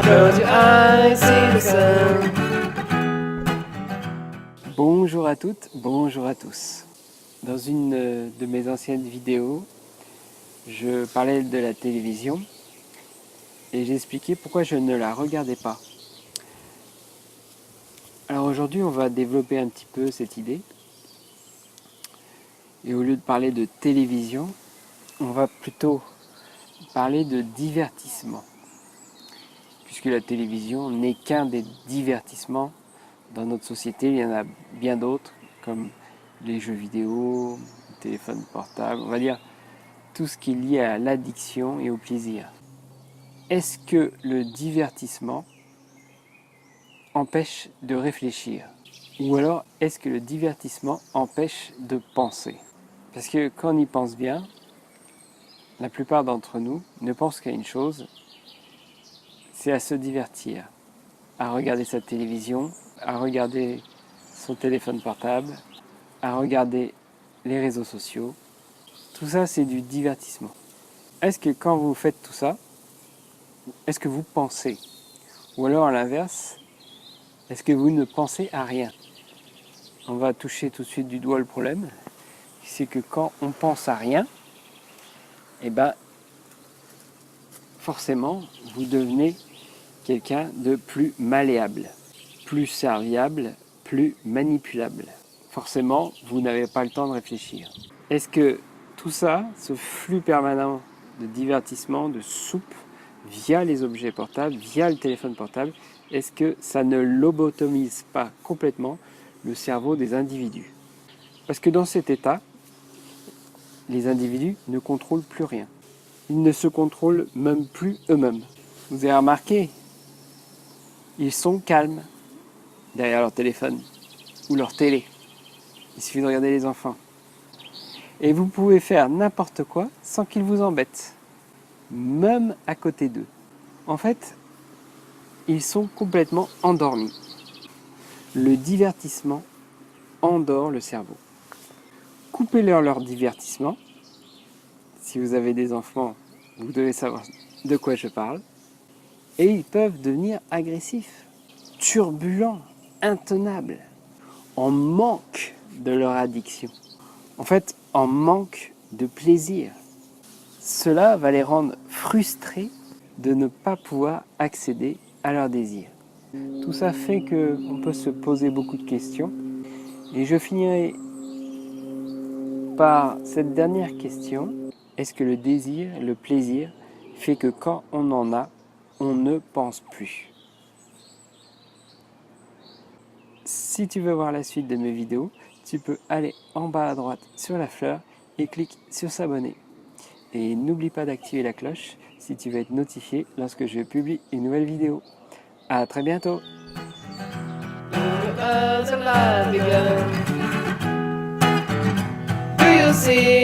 Close your eyes, see the sun. Bonjour à toutes, bonjour à tous. Dans une de mes anciennes vidéos, je parlais de la télévision et j'expliquais pourquoi je ne la regardais pas. Alors aujourd'hui, on va développer un petit peu cette idée. Et au lieu de parler de télévision, on va plutôt parler de divertissement. Puisque la télévision n'est qu'un des divertissements dans notre société, il y en a bien d'autres, comme les jeux vidéo, le téléphone portable, on va dire tout ce qui est lié à l'addiction et au plaisir. Est-ce que le divertissement empêche de réfléchir? Ou alors, est-ce que le divertissement empêche de penser? Parce que quand on y pense bien, la plupart d'entre nous ne pensent qu'à une chose, c'est à se divertir, à regarder sa télévision, à regarder son téléphone portable, à regarder les réseaux sociaux. Tout ça, c'est du divertissement. Est-ce que quand vous faites tout ça, est-ce que vous pensez? Ou alors à l'inverse, est-ce que vous ne pensez à rien? On va toucher tout de suite du doigt le problème. C'est que quand on pense à rien, eh ben, forcément, vous devenez quelqu'un de plus malléable, plus serviable, plus manipulable. Forcément, vous n'avez pas le temps de réfléchir. Est-ce que tout ça, ce flux permanent de divertissement, de soupe, via les objets portables, via le téléphone portable, est-ce que ça ne lobotomise pas complètement le cerveau des individus? Parce que dans cet état, les individus ne contrôlent plus rien. Ils ne se contrôlent même plus eux-mêmes. Vous avez remarqué, ils sont calmes derrière leur téléphone ou leur télé. Il suffit de regarder les enfants. Et vous pouvez faire n'importe quoi sans qu'ils vous embêtent, même à côté d'eux. En fait, ils sont complètement endormis. Le divertissement endort le cerveau. Coupez-leur leur divertissement. Si vous avez des enfants, vous devez savoir de quoi je parle. Et ils peuvent devenir agressifs, turbulents, intenables, en manque de leur addiction. En fait, en manque de plaisir. Cela va les rendre frustrés de ne pas pouvoir accéder à leurs désirs. Tout ça fait qu'on peut se poser beaucoup de questions. Et je finirai par cette dernière question. Est-ce que le désir, le plaisir, fait que quand on en a, on ne pense plus? Si tu veux voir la suite de mes vidéos, tu peux aller en bas à droite sur la fleur et clique sur s'abonner. Et n'oublie pas d'activer la cloche si tu veux être notifié lorsque je publie une nouvelle vidéo. À très bientôt! As a light begun, do you see